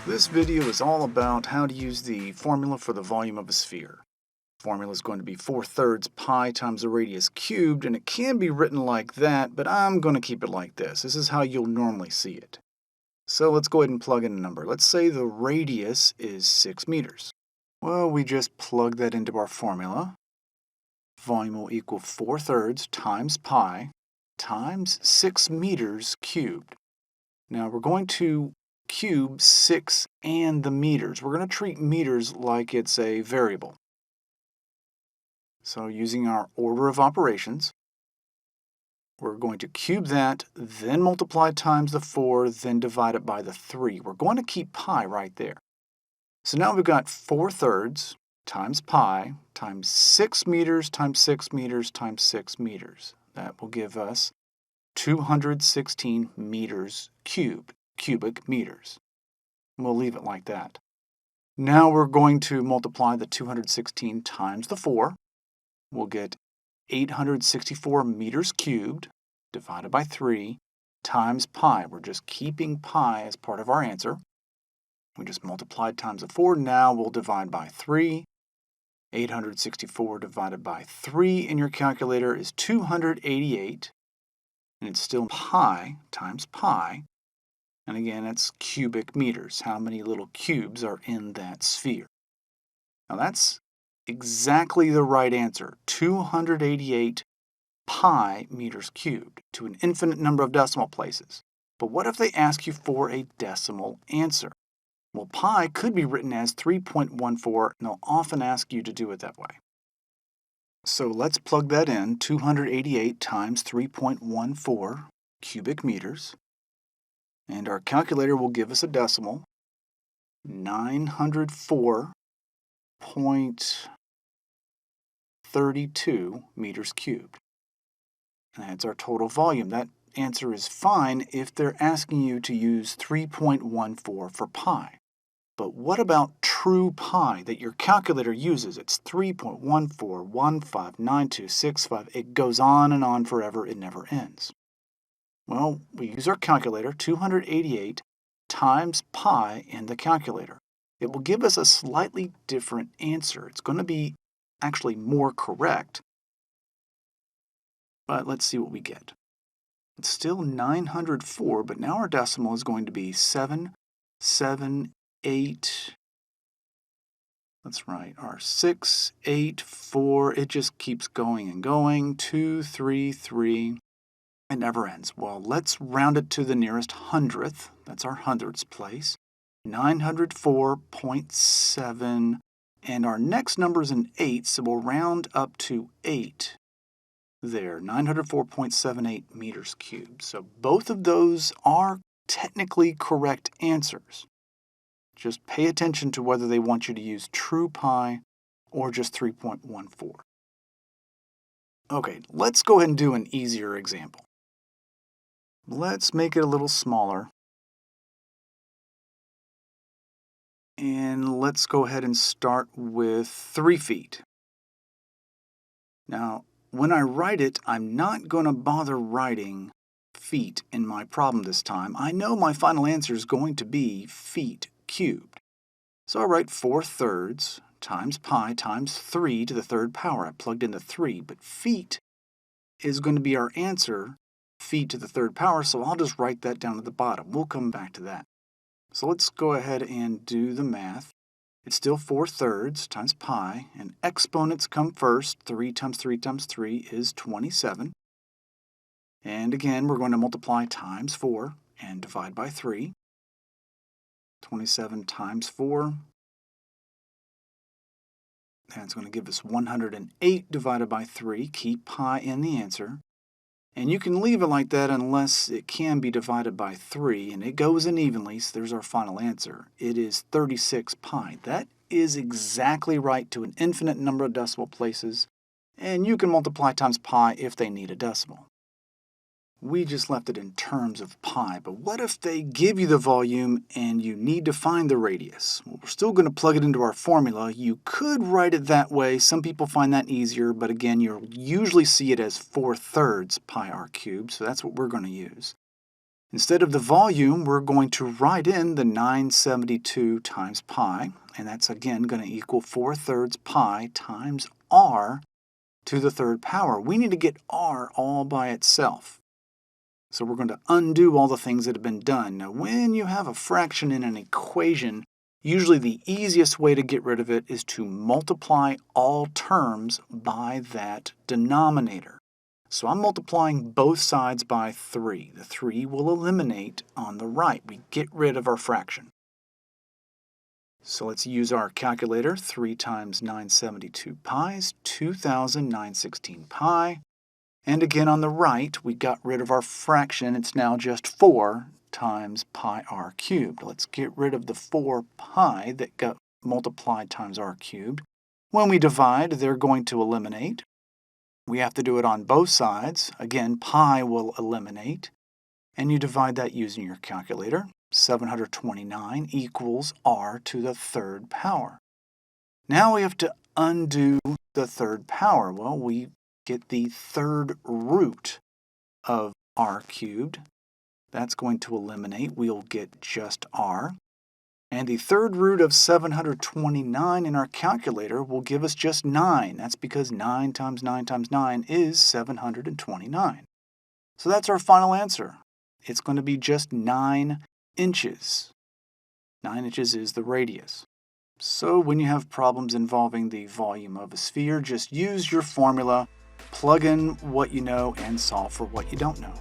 This video is all about how to use the formula for the volume of a sphere. The formula is going to be 4/3 pi times the radius cubed, and it can be written like that, but I'm going to keep it like this. This is how you'll normally see it. So let's go ahead and plug in a number. Let's say the radius is 6 meters. Well, we just plug that into our formula. Volume will equal 4/3 times pi times 6 meters cubed. Now we're going to cube 6 and the meters. We're going to treat meters like it's a variable. So using our order of operations, we're going to cube that, then multiply times the 4, then divide it by the 3. We're going to keep pi right there. So now we've got 4/3 times pi times 6 meters times 6 meters times 6 meters. That will give us 216 meters cubed, cubic meters. We'll leave it like that. Now we're going to multiply the 216 times the 4. We'll get 864 meters cubed divided by 3 times pi. We're just keeping pi as part of our answer. We just multiplied times the 4. Now we'll divide by 3. 864 divided by 3 in your calculator is 288. And it's still pi times pi. And again, it's cubic meters. How many little cubes are in that sphere? Now that's exactly the right answer. 288 pi meters cubed to an infinite number of decimal places. But what if they ask you for a decimal answer? Well, pi could be written as 3.14, and they'll often ask you to do it that way. So let's plug that in. 288 times 3.14 cubic meters. And our calculator will give us a decimal, 904.32 meters cubed. And that's our total volume. That answer is fine if they're asking you to use 3.14 for pi. But what about true pi that your calculator uses? It's 3.14159265. It goes on and on forever. It never ends. Well, we use our calculator, 288 times pi in the calculator. It will give us a slightly different answer. It's going to be actually more correct. But let's see what we get. It's still 904, but now our decimal is going to be 778. That's right, our 684. It just keeps going and going. 233. It never ends. Well, let's round it to the nearest hundredth. That's our hundredths place. 904.7. And our next number is an 8, so we'll round up to 8. There, 904.78 meters cubed. So both of those are technically correct answers. Just pay attention to whether they want you to use true pi or just 3.14. Okay, let's go ahead and do an easier example. Let's make it a little smaller. And let's go ahead and start with 3 feet. Now, when I write it, I'm not going to bother writing feet in my problem this time. I know my final answer is going to be feet cubed. So I write 4/3 times pi times 3 to the 3rd power. I plugged in the 3, but feet is going to be our answer, feet to the 3rd power, so I'll just write that down at the bottom. We'll come back to that. So let's go ahead and do the math. It's still 4/3 times pi, and exponents come first. 3 times 3 times 3 is 27. And again, we're going to multiply times 4 and divide by 3. 27 times 4. That's going to give us 108 divided by 3. Keep pi in the answer. And you can leave it like that unless it can be divided by 3, and it goes in evenly, so there's our final answer. It is 36 pi. That is exactly right to an infinite number of decimal places, and you can multiply times pi if they need a decimal. We just left it in terms of pi, but what if they give you the volume and you need to find the radius? Well, we're still going to plug it into our formula. You could write it that way. Some people find that easier, but again, you'll usually see it as 4/3 pi r cubed, so that's what we're going to use. Instead of the volume, we're going to write in the 972 times pi, and that's again going to equal 4/3 pi times r to the third power. We need to get r all by itself. So we're going to undo all the things that have been done. Now, when you have a fraction in an equation, usually the easiest way to get rid of it is to multiply all terms by that denominator. So I'm multiplying both sides by 3. The 3 will eliminate on the right. We get rid of our fraction. So let's use our calculator. 3 times 972 pi is 2,916 pi. And again on the right, we got rid of our fraction. It's now just 4 times pi r cubed. Let's get rid of the 4 pi that got multiplied times r cubed. When we divide, they're going to eliminate. We have to do it on both sides. Again, pi will eliminate. And you divide that using your calculator. 729 equals r to the third power. Now we have to undo the third power. Well, we get the third root of r cubed. That's going to eliminate. We'll get just r. And the third root of 729 in our calculator will give us just 9. That's because 9 times 9 times 9 is 729. So that's our final answer. It's going to be just 9 inches. 9 inches is the radius. So when you have problems involving the volume of a sphere, just use your formula, plug in what you know, and solve for what you don't know.